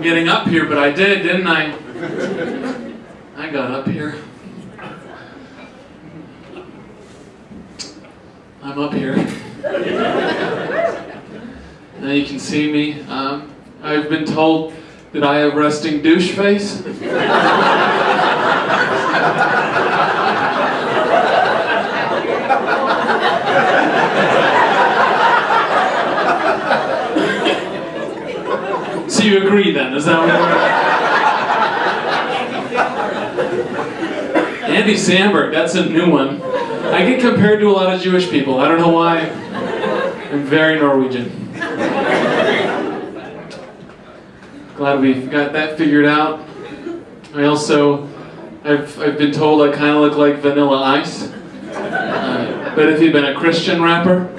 from getting up here, but I did, didn't I? I got up here. I'm up here. Now you can see me. I've been told that I have resting douche face. So you agree then, is that what we're... Andy Samberg, that's a new one. I get compared to a lot of Jewish people. I don't know why. I'm very Norwegian. Glad we've got that figured out. I've been told I kind of look like Vanilla Ice. But if you've been a Christian rapper.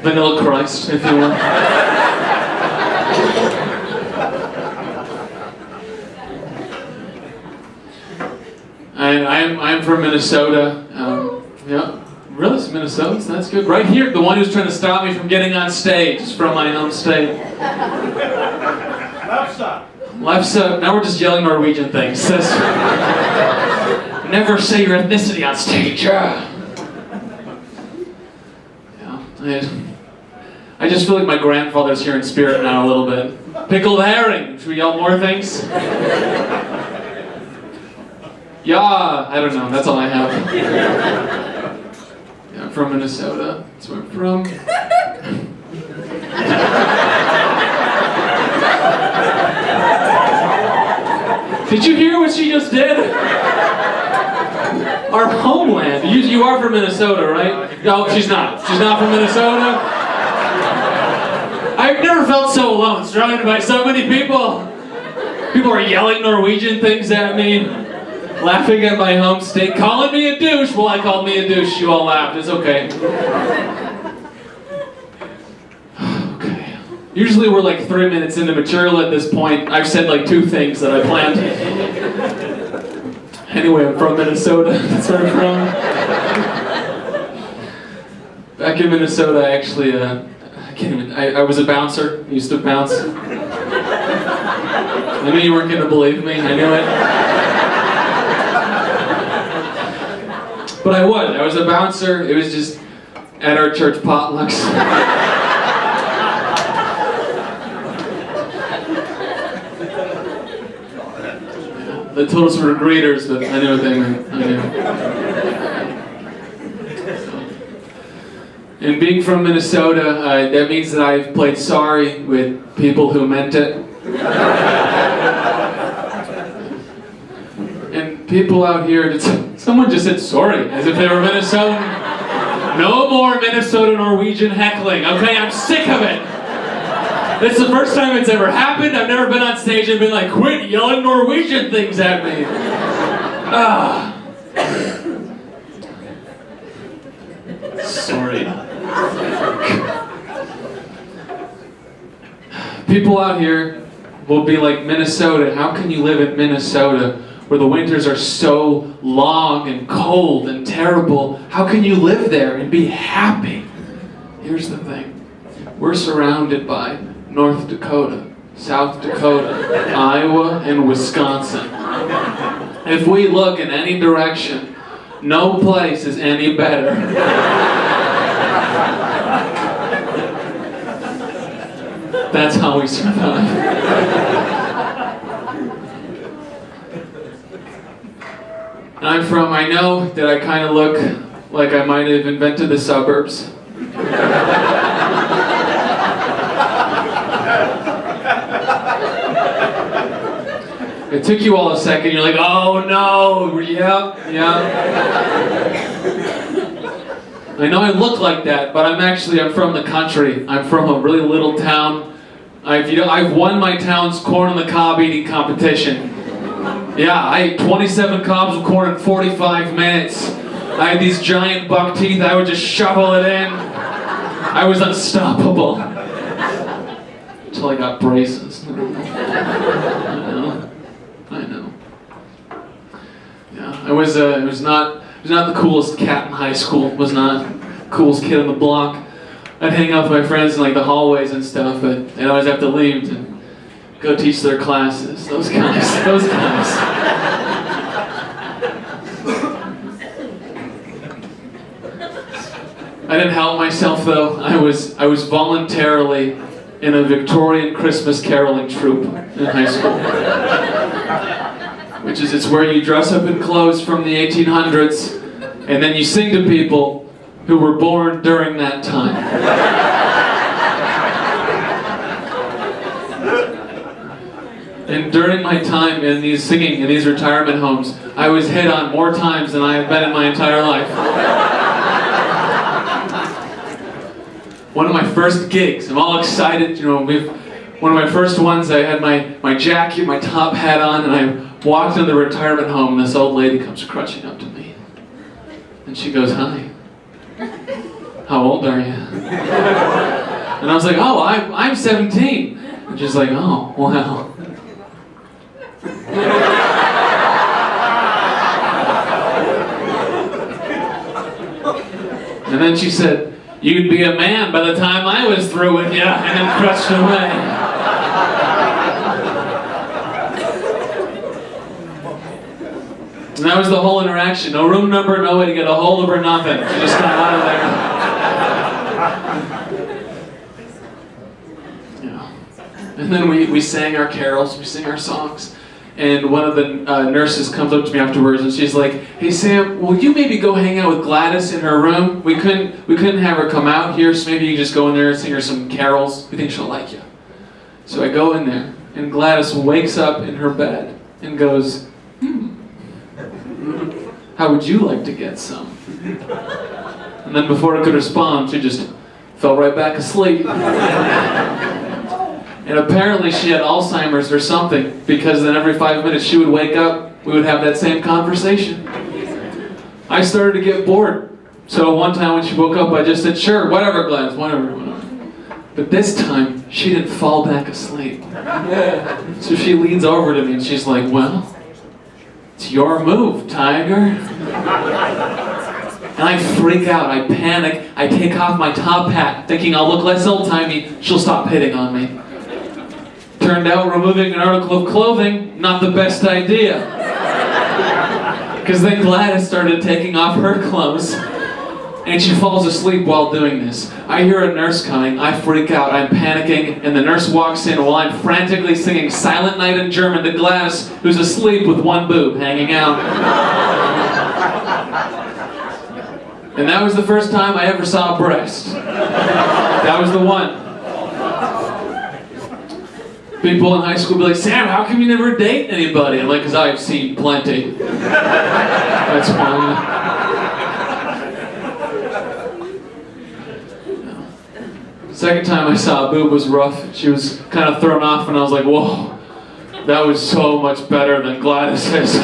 Vanilla Christ, if you will. I'm from Minnesota. Yeah, really, it's Minnesotans. That's good. Right here, the one who's trying to stop me from getting on stage is from my home state. Ellefson. Now we're just yelling Norwegian things. Never say your ethnicity on stage. Yeah, I just feel like my grandfather's here in spirit now a little bit. Pickled herring. Should we yell more things? Yeah, I don't know. That's all I have. Yeah, I'm from Minnesota. That's where I'm from. Did you hear what she just did? Our homeland. You are from Minnesota, right? No, she's not. She's not from Minnesota. I've never felt so alone, surrounded by so many people. People are yelling Norwegian things at me, laughing at my home state, calling me a douche. Well, I called me a douche. You all laughed. It's okay. Okay. Usually we're like 3 minutes into material at this point. I've said like 2 things that I planned. Anyway, I'm from Minnesota. That's where I'm from. Back in Minnesota, I actually, I was a bouncer. I used to bounce. I knew you weren't going to believe me. I knew it. But I would. I was a bouncer. It was just at our church potlucks. They told us we were greeters, but I knew what they meant. I knew. And being from Minnesota, that means that I've played sorry with people who meant it. And people out here, someone just said sorry, as if they were Minnesotan. No more Minnesota Norwegian heckling, okay? I'm sick of it. It's the first time it's ever happened. I've never been on stage and been like, quit yelling Norwegian things at me. Sorry. People out here will be like, Minnesota, how can you live in Minnesota where the winters are so long and cold and terrible? How can you live there and be happy? Here's the thing. We're surrounded by North Dakota, South Dakota, Iowa, and Wisconsin. If we look in any direction, no place is any better. That's how we survive. And I know that I kind of look like I might have invented the suburbs. It took you all a second, you're like, oh no, yeah. I know I look like that, but I'm from the country. I'm from a really little town. I've won my town's corn on the cob eating competition. Yeah, I ate 27 cobs of corn in 45 minutes. I had these giant buck teeth, I would just shovel it in. I was unstoppable. Until I got braces. I know. Yeah, I was not the coolest cat in high school. Was not the coolest kid on the block. I'd hang out with my friends in like the hallways and stuff, but I'd always have to leave to go teach their classes. Those guys. Those guys. I didn't help myself though. I was voluntarily in a Victorian Christmas caroling troupe in high school. Which is, it's where you dress up in clothes from the 1800s and then you sing to people who were born during that time. And during my time in these singing in these retirement homes, I was hit on more times than I have been in my entire life. One of my first gigs, I'm all excited, you know, one of my first ones, I had my jacket, my top hat on, and I walked into the retirement home, and this old lady comes crutching up to me. And she goes, "Hi, how old are you?" And I was like, "Oh, I'm 17. And she's like, "Oh, wow." And then she said, "You'd be a man by the time I was through with you," and then crutched away. And that was the whole interaction. No room number, no way to get a hold of her, nothing. She just got out of there. Yeah. And then we sang our carols, we sang our songs. And one of the nurses comes up to me afterwards and she's like, "Hey Sam, will you maybe go hang out with Gladys in her room? We couldn't have her come out here, so maybe you can just go in there and sing her some carols. We think she'll like you." So I go in there, and Gladys wakes up in her bed and goes, "How would you like to get some?" And then before I could respond, she just fell right back asleep. And apparently she had Alzheimer's or something, because then every 5 minutes she would wake up, we would have that same conversation. I started to get bored. So one time when she woke up, I just said, "Sure, whatever, Gladys, whatever." But this time, she didn't fall back asleep. So she leans over to me and she's like, "Well, it's your move, Tiger." And I freak out, I panic, I take off my top hat, thinking I'll look less old-timey, she'll stop hitting on me. Turned out removing an article of clothing, not the best idea. Because then Gladys started taking off her clothes, and she falls asleep while doing this. I hear a nurse coming, I freak out, I'm panicking, and the nurse walks in while I'm frantically singing Silent Night in German to Gladys, who's asleep with one boob hanging out. And that was the first time I ever saw a breast. That was the one. People in high school would be like, "Sam, how come you never date anybody?" I'm like, "Because I've seen plenty." That's fine. The second time I saw a boob was rough. She was kind of thrown off, and I was like, "Whoa, that was so much better than Gladys's."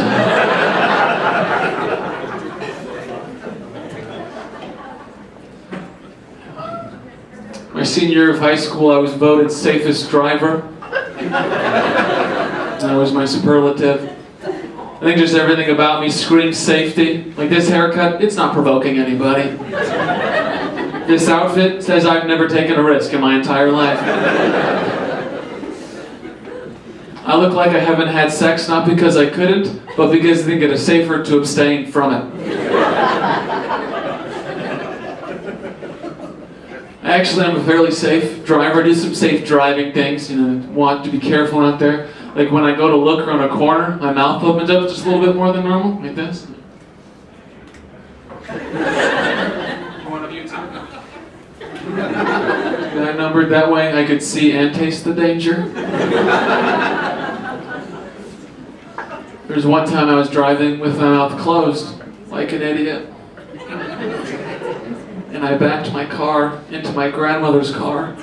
My senior year of high school, I was voted safest driver. That was my superlative. I think just everything about me screams safety. Like this haircut, it's not provoking anybody. This outfit says I've never taken a risk in my entire life. I look like I haven't had sex not because I couldn't, but because I think it is safer to abstain from it. Actually, I'm a fairly safe driver. I do some safe driving things, want to be careful out there. Like when I go to look around a corner, my mouth opens up just a little bit more than normal, like this. One of you too. I numbered that way I could see and taste the danger. There was one time I was driving with my mouth closed, like an idiot. And I backed my car into my grandmother's car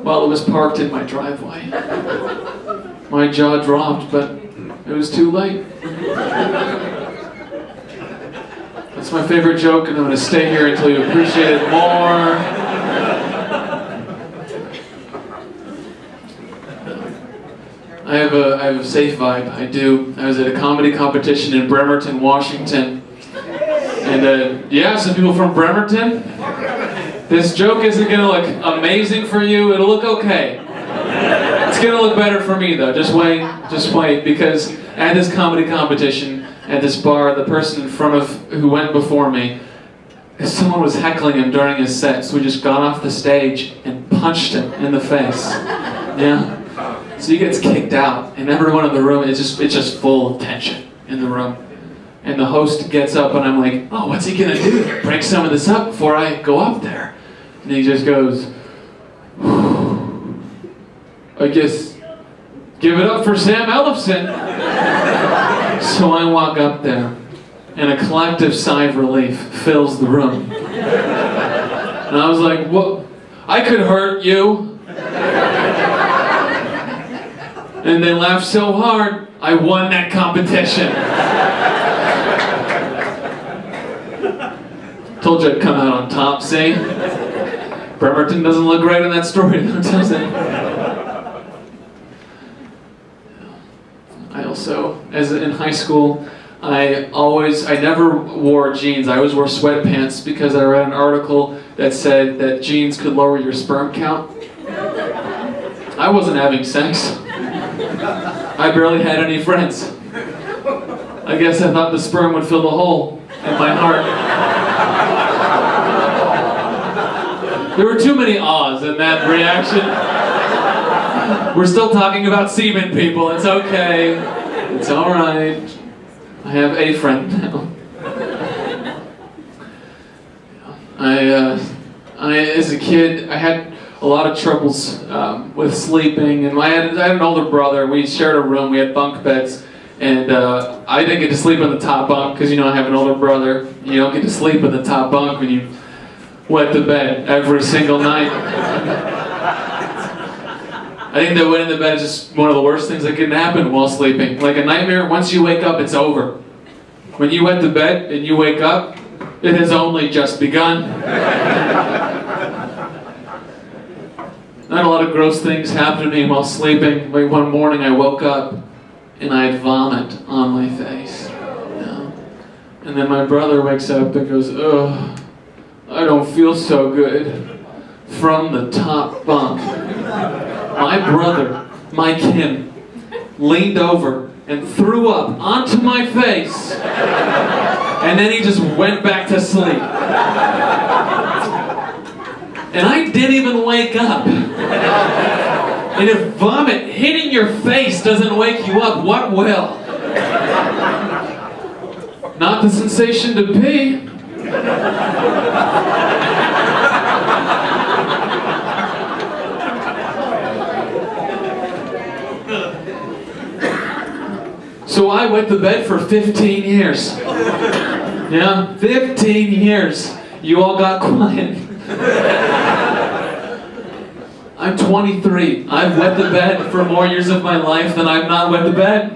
while it was parked in my driveway. My jaw dropped, but it was too late. That's my favorite joke, and I'm going to stay here until you appreciate it more. I have a safe vibe, I do. I was at a comedy competition in Bremerton, Washington. And yeah, some people from Bremerton. This joke isn't gonna look amazing for you, it'll look okay. It's gonna look better for me though, just wait, because at this comedy competition, at this bar, the person in front of, who went before me, someone was heckling him during his set, so we just got off the stage and punched him in the face. Yeah? So he gets kicked out, and everyone in the room, it's just full of tension in the room. And the host gets up, and I'm like, oh, what's he gonna do? Break some of this up before I go up there. And he just goes, I guess, give it up for Sam Ellefson. So I walk up there, and a collective sigh of relief fills the room. And I was like, what? I could hurt you. And they laughed so hard, I won that competition. Told you I'd come out on top, see? Bremerton doesn't look great in that story, does it? I also, in high school, I never wore jeans. I always wore sweatpants because I read an article that said that jeans could lower your sperm count. I wasn't having sex. I barely had any friends. I guess I thought the sperm would fill the hole in my heart. There were too many ahs in that reaction. We're still talking about semen, people. It's okay. It's alright. I have a friend now. As a kid, I had a lot of troubles with sleeping, and I had an older brother. We shared a room. We had bunk beds, and I didn't get to sleep on the top bunk because, you know, I have an older brother. You don't get to sleep on the top bunk when you wet the bed every single night. I think that wetting the bed is just one of the worst things that can happen while sleeping. Like a nightmare, once you wake up, it's over. When you wet the bed and you wake up, it has only just begun. I had a lot of gross things happen to me while sleeping. Like one morning I woke up and I had vomit on my face. Yeah. And then my brother wakes up and goes, ugh, I don't feel so good. From the top bunk. My brother, my kin, leaned over and threw up onto my face. And then he just went back to sleep. And I didn't even wake up. And if vomit hitting your face doesn't wake you up, what will? Not the sensation to pee. So I wet the bed for 15 years. Yeah, 15 years. You all got quiet. I'm 23. I've wet the bed for more years of my life than I've not wet the bed.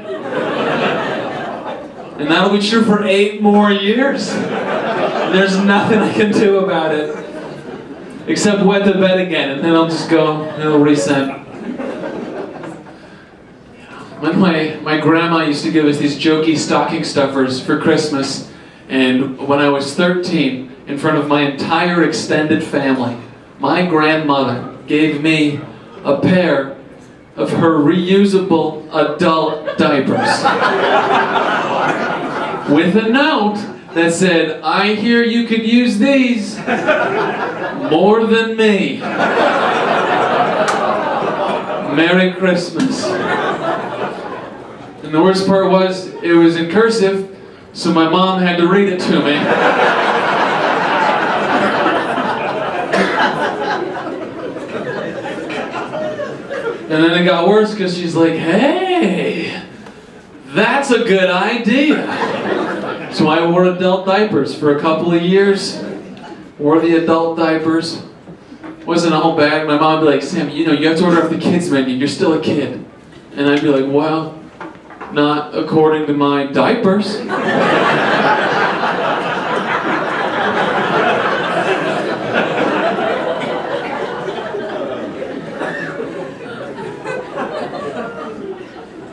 And that'll be true for 8 more years. There's nothing I can do about it. Except wet the bed again, and then I'll just go, and it'll reset. When my grandma used to give us these jokey stocking stuffers for Christmas, and when I was 13, in front of my entire extended family, my grandmother gave me a pair of her reusable adult diapers with a note that said, I hear you could use these more than me. Merry Christmas. And the worst part was, it was in cursive, so my mom had to read it to me. And then it got worse because she's like, hey, that's a good idea. So I wore adult diapers for a couple of years. Wore the adult diapers. Wasn't all bad. My mom would be like, Sam, you know, you have to order off the kids menu. You're still a kid. And I'd be like, well, not according to my diapers.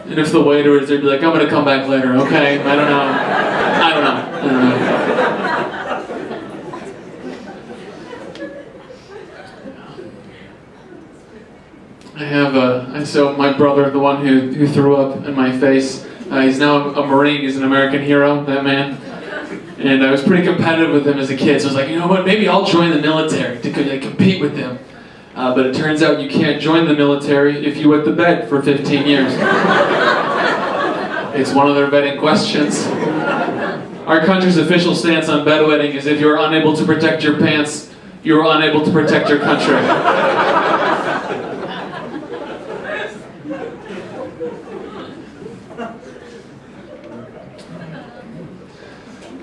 And if the waiter is there, they'd be like, I'm gonna come back later, okay? I don't know. So my brother, the one who threw up in my face, he's now a Marine. He's an American hero, that man. And I was pretty competitive with him as a kid, so I was like, you know what, maybe I'll join the military to compete with him. But it turns out you can't join the military if you wet the bed for 15 years. It's one of their vetting questions. Our country's official stance on bedwetting is if you're unable to protect your pants, you're unable to protect your country.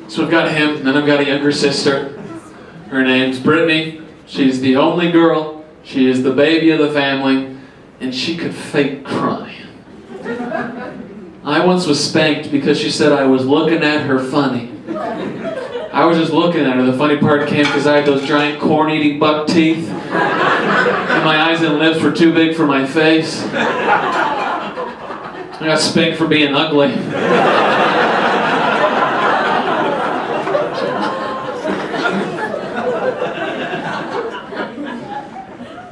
So I've got him, and then I've got a younger sister. Her name's Brittany. She's the only girl. She is the baby of the family, and she could fake cry. I once was spanked because she said I was looking at her funny. I was just looking at her. The funny part came because I had those giant corn-eating buck teeth, and my eyes and lips were too big for my face. I got spanked for being ugly.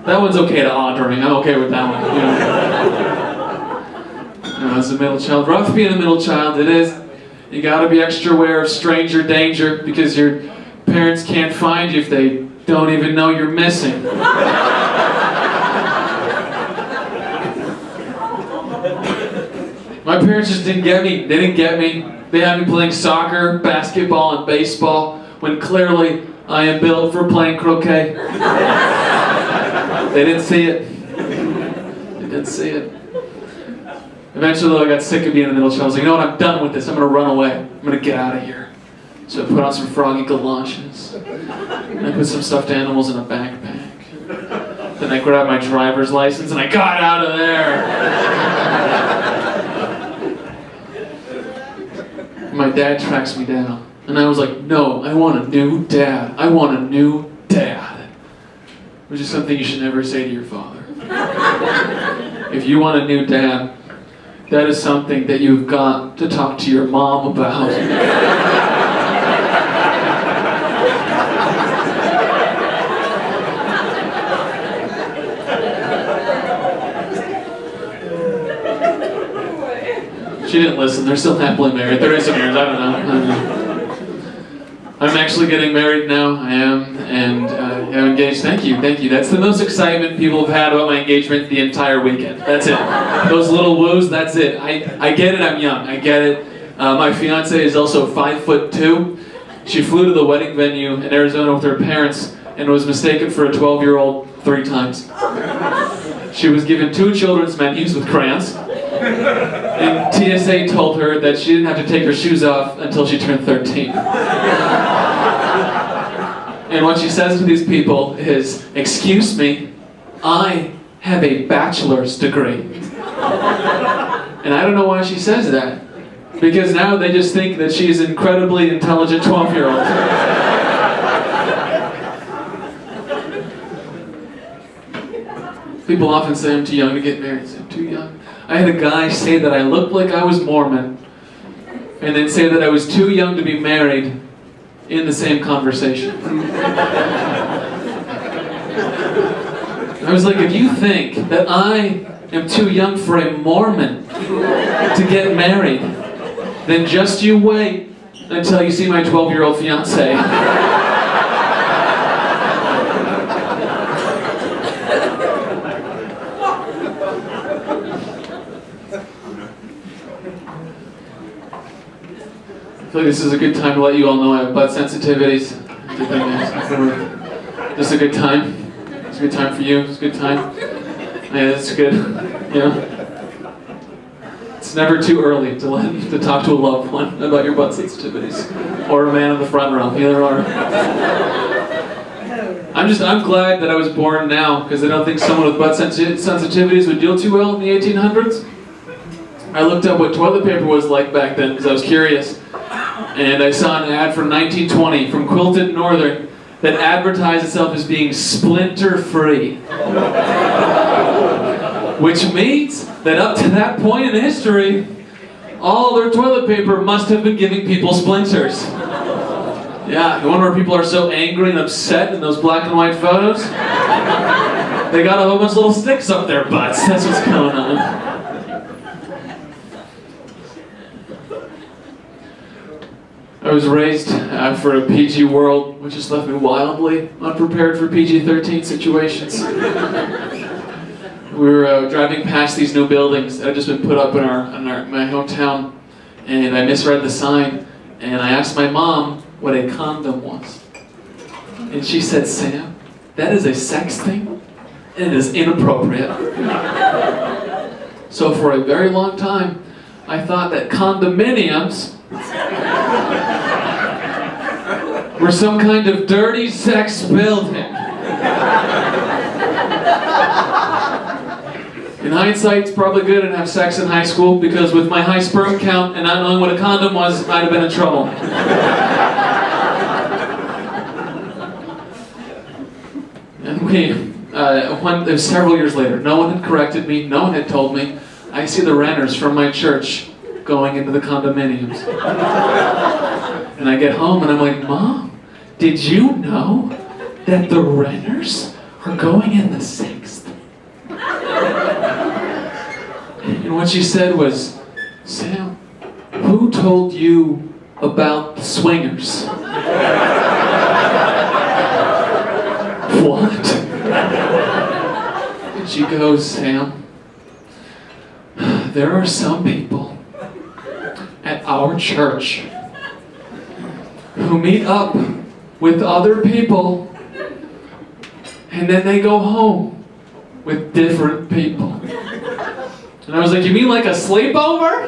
That one's okay to awe during. I'm okay with that one. As a middle child, rough being a middle child, it is. You gotta be extra aware of stranger danger because your parents can't find you if they don't even know you're missing. My parents just didn't get me. They didn't get me. They had me playing soccer, basketball, and baseball when clearly I am built for playing croquet. They didn't see it. They didn't see it. Eventually, I got sick of being a middle child. I was like, you know what, I'm done with this. I'm going to run away. I'm going to get out of here. So I put on some froggy galoshes. And I put some stuffed animals in a backpack. Then I grabbed my driver's license and I got out of there. My dad tracks me down. And I was like, no, I want a new dad. I want a new dad. Which is something you should never say to your father. If you want a new dad, that is something that you've got to talk to your mom about. She didn't listen. They're still happily married. 30-some years, I don't know. I'm actually getting married now. I am, and I'm engaged. Thank you. That's the most excitement people have had about my engagement the entire weekend. That's it. Those little woos, that's it. I get it, I'm young. I get it. My fiance is also 5'2". She flew to the wedding venue in Arizona with her parents and was mistaken for a 12-year-old 3 times. She was given 2 children's menus with crayons. And TSA told her that she didn't have to take her shoes off until she turned 13. And what she says to these people is, excuse me, I have a bachelor's degree. And I don't know why she says that. Because now they just think that she's an incredibly intelligent 12-year-old. People often say I'm too young to get married. I'm too young. I had a guy say that I looked like I was Mormon, and then say that I was too young to be married in the same conversation. I was like, if you think that I am too young for a Mormon to get married, then just you wait until you see my 12-year-old fiance. I feel like this is a good time to let you all know I have butt sensitivities. Just a good time. It's a good time for you. It's a good time. Yeah, it's good. Yeah. It's never too early to talk to a loved one about your butt sensitivities, or a man in the front row. Either or. I'm glad that I was born now, because I don't think someone with butt sensitivities would deal too well in the 1800s. I looked up what toilet paper was like back then because I was curious. And I saw an ad from 1920 from Quilted Northern that advertised itself as being splinter-free. Which means that up to that point in history, all their toilet paper must have been giving people splinters. Yeah, you wonder why people are so angry and upset in those black and white photos? They got a whole bunch of little sticks up their butts. That's what's going on. I was raised for a PG world, which has left me wildly unprepared for PG-13 situations. We were driving past these new buildings that had just been put up in my hometown, and I misread the sign, and I asked my mom what a condom was. And she said, "Sam, that is a sex thing, and it is inappropriate." So for a very long time, I thought that condominiums were some kind of dirty sex building. In hindsight, it's probably good I didn't have sex in high school, because with my high sperm count and not knowing what a condom was, I'd have been in trouble. And it was several years later. No one had corrected me. No one had told me. I see the renters from my church going into the condominiums. And I get home and I'm like, "Mom, did you know that the renters are going in the 6th? And what she said was, "Sam, who told you about the swingers?" "What?" And she goes, "Sam, there are some people at our church who meet up with other people and then they go home with different people." And I was like, "You mean like a sleepover?"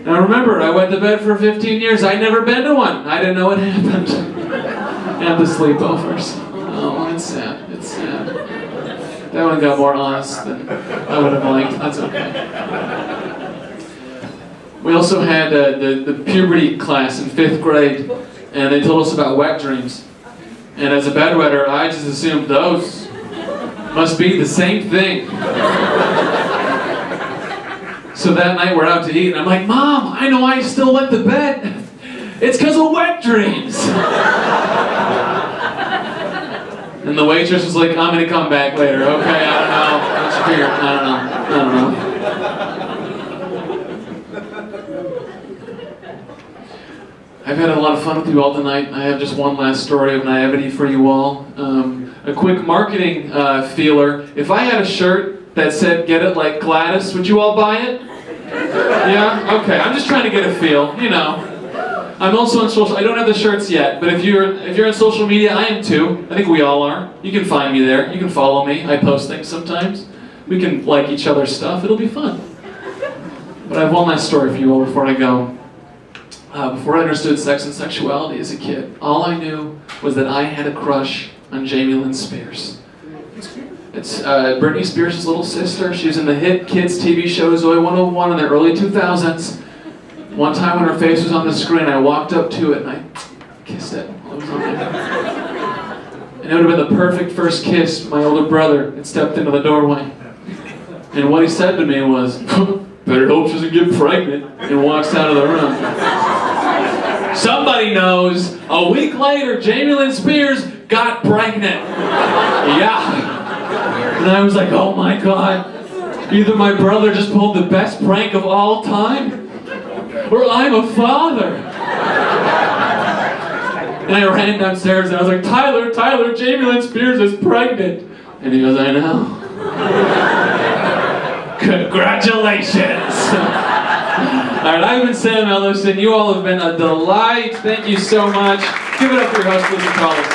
Now remember, I went to bed for 15 years. I'd never been to one. I didn't know what happened at the sleepovers. Oh, it's sad. It's sad. That one got more honest than I would have liked. That's okay. We also had the puberty class in 5th grade, and they told us about wet dreams. And as a bedwetter, I just assumed those must be the same thing. So that night we're out to eat, and I'm like, "Mom, I know I still went to bed. It's because of wet dreams." And the waitress was like, "I'm going to come back later." "Okay, I don't know. What's your fear?" I don't know. I've had a lot of fun with you all tonight. I have just one last story of naivety for you all. A quick marketing feeler. If I had a shirt that said, "Get it like Gladys," would you all buy it? Yeah? Okay, I'm just trying to get a feel, you know. I'm also on social, I don't have the shirts yet, but if you're on social media, I am too. I think we all are. You can find me there. You can follow me. I post things sometimes. We can like each other's stuff. It'll be fun. But I have one last story for you all before I go. Before I understood sex and sexuality as a kid, all I knew was that I had a crush on Jamie Lynn Spears. It's Britney Spears' little sister. She was in the hit kids TV show Zoe 101 in the early 2000s. One time when her face was on the screen, I walked up to it and I kissed it while it was on there. And it would have been the perfect first kiss. My older brother had stepped into the doorway. And what he said to me was, "Better hope she doesn't get pregnant," and walks out of the room. Somebody knows. A week later, Jamie Lynn Spears got pregnant. Yeah. And I was like, "Oh my God. Either my brother just pulled the best prank of all time, or I'm a father." And I ran downstairs and I was like, Tyler, Jamie Lynn Spears is pregnant." And he goes, "I know." Congratulations. Alright, I've been Sam Ellefson. You all have been a delight. Thank you so much. Give it up for your host, Lizzie Collins.